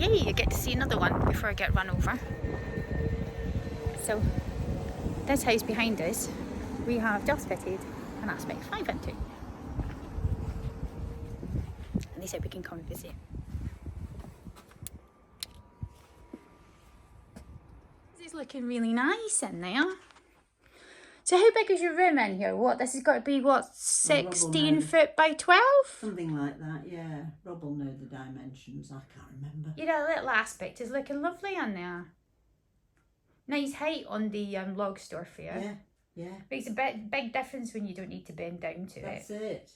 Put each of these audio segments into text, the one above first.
yay, you get to see another one before I get run over. So this house behind us, we have just fitted an Aspect 5 into. And they said we can come and visit. This is looking really nice in there. So how big is your room in here? What, this has got to be, what, 16 foot by 12? Something like that, yeah. Rob will know the dimensions, I can't remember. You know, little Aspect is looking lovely in there. Nice height on the log store for you. Yeah, yeah. Makes a big difference when you don't need to bend down to it. That's it.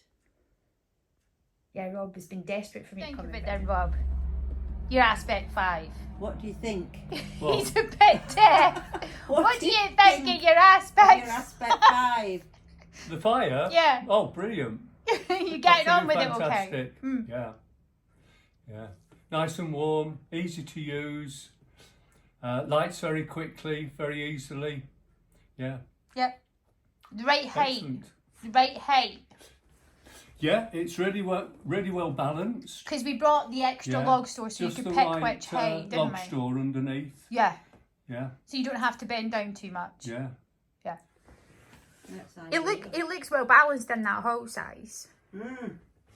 Yeah, Rob has been desperate for me to come in. Then, Rob, your Aspect 5. What do you think? He's a bit deaf. What do you think of your Aspect? Your Aspect 5. The fire? Yeah. Oh, brilliant. You're getting on with it, okay? Fantastic. Yeah. Yeah. Nice and warm, easy to use. Lights very quickly, very easily. Yeah. Yep. The right height. Excellent. The right height. Yeah, it's really well balanced. Because we brought the extra log store so Just you could the pick right, which height, didn't log we? store underneath. Yeah. Yeah. So you don't have to bend down too much. Yeah. Yeah. That's It looks well balanced in that hole size.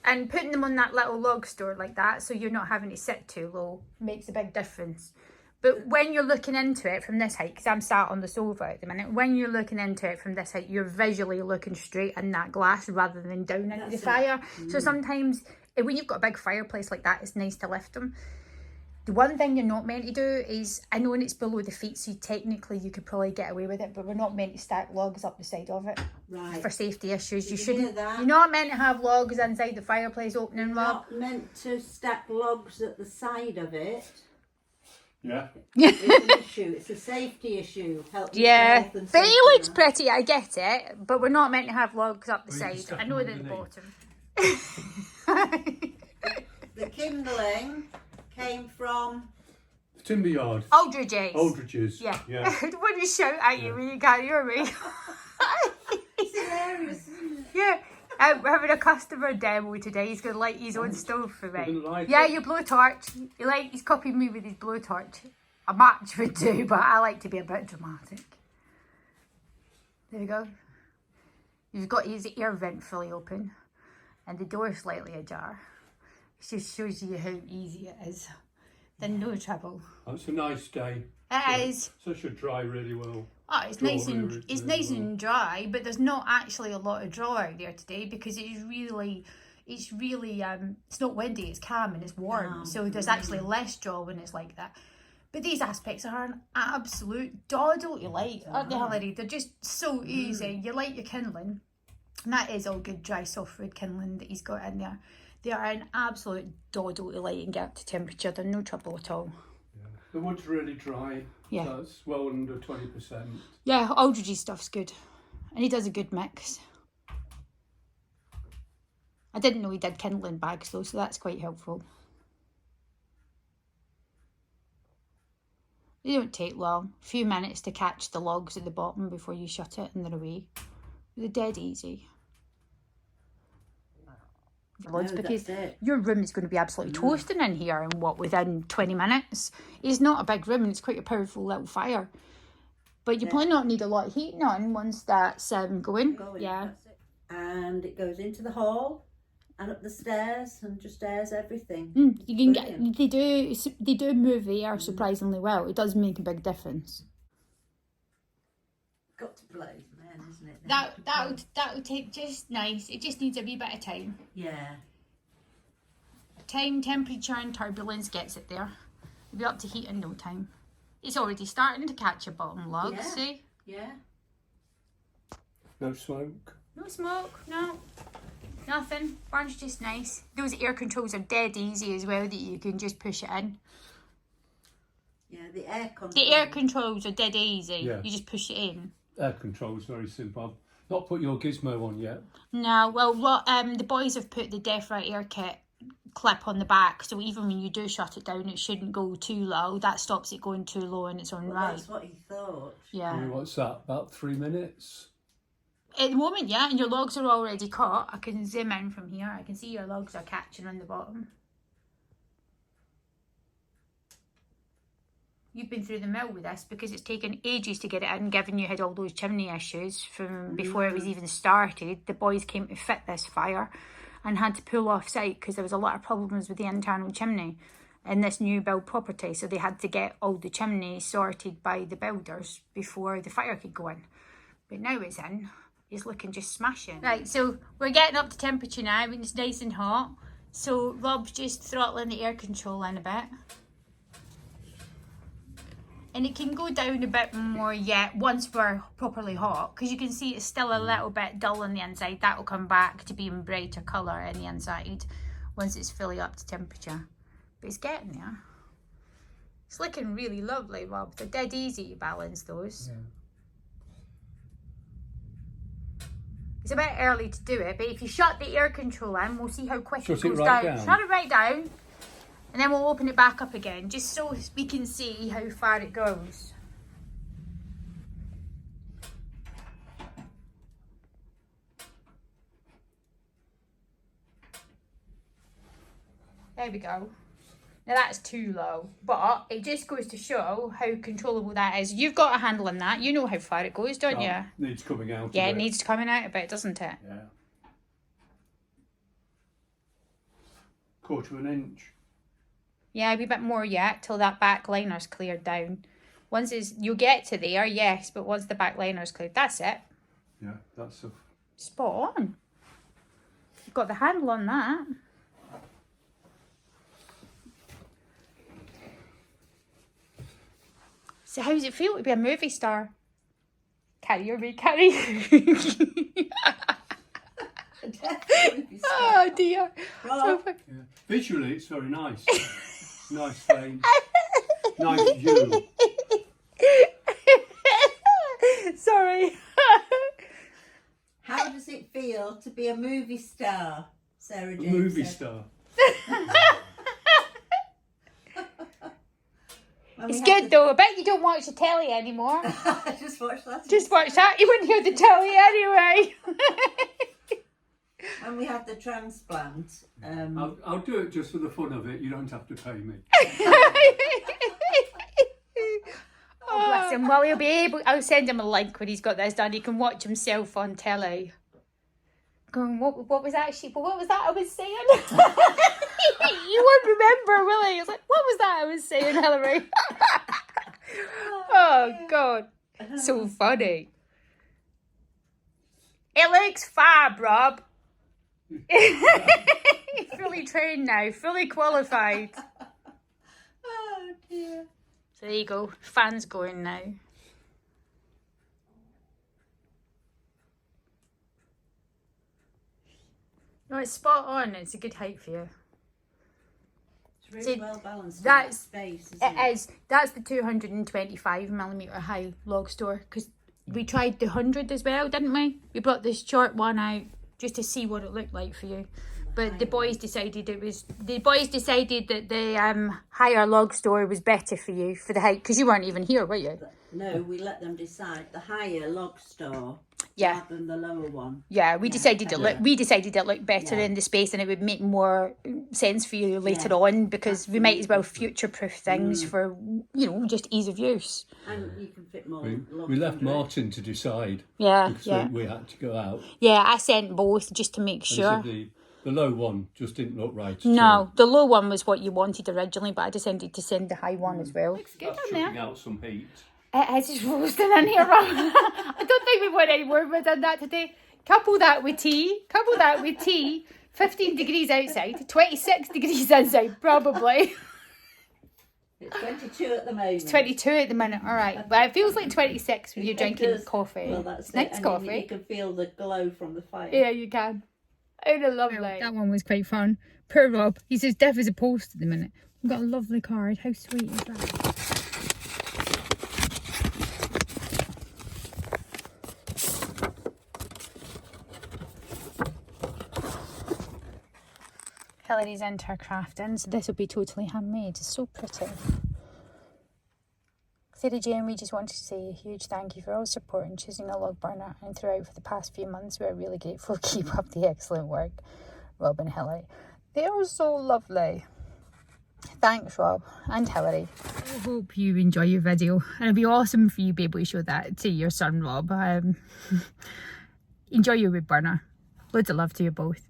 And putting them on that little log store like that, so you're not having to sit too low, makes a big difference. But when you're looking into it from this height, because I'm sat on the sofa at the minute, when you're looking into it from this height, you're visually looking straight in that glass rather than down into the fire. So sometimes, when you've got a big fireplace like that, it's nice to lift them. The one thing you're not meant to do is, I know when it's below the feet, so technically you could probably get away with it, but we're not meant to stack logs up the side of it. Right. For safety issues. You Did shouldn't. hear that? You're not meant to have logs inside the fireplace opening, Rob. Not meant to stack logs at the side of it. Yeah. It's an issue. It's a safety issue. Health Yeah, and but it safety. looks pretty, I get it, but we're not meant to have logs up the Well, you can side. stuff I know them they're the underneath. bottom. The kindling came from Timber yard. Aldridge's. Aldridge's. Yeah. Yeah. I don't want to shout at you when you can't hear me. It's hilarious, isn't it? Yeah. We're having a customer demo today. He's going to light his own stove for me. Gonna light Yeah, it? your blowtorch. He's copied me with his blowtorch. A match would do, but I like to be a bit dramatic. There we go. You've got his air vent fully open and the door slightly ajar. It just shows you how easy it is. Then no trouble. Oh, it's a nice day. It is. So it should dry really well. Oh, it's Draw nice and really, it's really nice and dry, but there's not actually a lot of draw out there today because it's not windy, it's calm and it's warm. So there's actually less draw when it's like that. But these Aspects are an absolute doddle to light, aren't they, Hilary? They're just so easy. You light your kindling, and that is all good dry softwood kindling that he's got in there. They are an absolute doddle to light and get up to temperature. They're no trouble at all. Yeah. The wood's really dry. Yeah. So it's well under 20%. Yeah, Aldridge's stuff's good. And he does a good mix. I didn't know he did kindling bags though, so that's quite helpful. They don't take long. A few minutes to catch the logs at the bottom before you shut it and they're away. They're dead easy. Logs, because your room is going to be absolutely toasting in here within 20 minutes. It's not a big room and it's quite a powerful little fire. But you probably not need a lot of heating on once that's going. Yeah. That's it. And it goes into the hall and up the stairs and just airs everything. You can get they do move the air surprisingly well. It does make a big difference. Got to blaze, man, isn't it? That'll take just nice. It just needs a wee bit of time. Yeah. Time, temperature, and turbulence gets it there. It'll be up to heat in no time. It's already starting to catch your bottom log. Yeah. See? Yeah. No smoke. No smoke. No. Nothing. Burns just nice. Those air controls are dead easy as well that you can just push it in. Yeah, the air control. The air controls are dead easy. Yeah. You just push it in. Air control is very simple. I've not put your gizmo on yet. No, well, the boys have put the Def Right Air Kit clip on the back, so even when you do shut it down, it shouldn't go too low. That stops it going too low in its own right. That's what he thought. Yeah. What's that? About 3 minutes? At the moment, yeah, and your logs are already caught. I can zoom in from here. I can see your logs are catching on the bottom. you've been through the mill with this because it's taken ages to get it in, given you had all those chimney issues from before it was even started. The boys came to fit this fire and had to pull off site because there was a lot of problems with the internal chimney in this new build property. So they had to get all the chimneys sorted by the builders before the fire could go in. But now it's in. It's looking just smashing. Right, so we're getting up to temperature now and it's nice and hot. So Rob's just throttling the air control in a bit. And it can go down a bit more yet once we're properly hot, because you can see it's still a little bit dull on the inside. That'll come back to being brighter colour in the inside once it's fully up to temperature. But it's getting there. It's looking really lovely, Rob. They're dead easy to balance those. Yeah. It's a bit early to do it, but if you shut the air control in, we'll see how quick it goes down. Shut it right down. And then we'll open it back up again, just so we can see how far it goes. There we go. Now that's too low, but it just goes to show how controllable that is. You've got a handle on that. You know how far it goes, don't you? Needs coming out. Yeah, it needs coming out a bit, doesn't it? Yeah. 1/4 inch. Yeah, a wee bit more yet till that back liner's cleared down. Once you'll get to there, yes, but once the back liner's cleared, that's it. Yeah, that's a... Spot on. You've got the handle on that. So how does it feel to be a movie star? Carry your me, carry. Oh dear. Well, yeah. Visually, it's very nice. Nice frame. Nice view. Sorry. how does it feel to be a movie star, Sarah Jane? Movie star. It's good though. I bet you don't watch the telly anymore. I just watched that. Just watch that. You wouldn't hear the telly anyway. When we had the transplant. I'll do it just for the fun of it. You don't have to pay me. Oh, bless him. Well, he'll be able. I'll send him a link when he's got this done. He can watch himself on telly. Going, what was actually? What was that I was saying? You won't remember, will he? It's like, what was that I was saying, Hilary? Oh God, so funny. It looks fab, Rob. Fully trained now, fully qualified. Oh dear. So there you go, fans going now. No, it's spot on. It's a good height for you. It's really well balanced. That's space. It is. That's the 225mm high log store, because we tried the 100 as well, didn't we? We brought this short one out just to see what it looked like for you. But the boys decided that the higher log store was better for you for the height, because you weren't even here, were you? No, we let them decide the higher log store. Yeah. Rather than the lower one. Yeah, we decided it looked better in the space, and it would make more sense for you later on, because we might as well future-proof things for, just ease of use. And you can fit more. We left Martin to decide. Yeah, because we had to go out. Yeah, I sent both just to make sure. The low one just didn't look right. No, the low one was what you wanted originally, but I decided to send the high one as well. Looks good on there. Chucking out some heat. It is just roasting in here, Rob. I don't think we want any more. We've done that today. Couple that with tea. 15 degrees outside, 26 degrees inside, probably. It's 22 at the moment. It's 22 at the minute, all right. But it feels like 26 when you're drinking coffee. Well, that's nice coffee. You can feel the glow from the fire. Yeah, you can. Oh, lovely. That one was quite fun. Poor Rob. He's as deaf as a post at the minute. We've got a lovely card. How sweet is that? Hilary's into her crafting, so this will be totally handmade. It's so pretty. Sarah Jane, we just wanted to say a huge thank you for all support in choosing a log burner, and throughout for the past few months. We're really grateful. Keep up the excellent work, Rob and Hilary. They are so lovely. Thanks, Rob and Hilary. I hope you enjoy your video, and it'd be awesome for you to be able to show that to your son, Rob. Enjoy your wood burner. Loads of love to you both.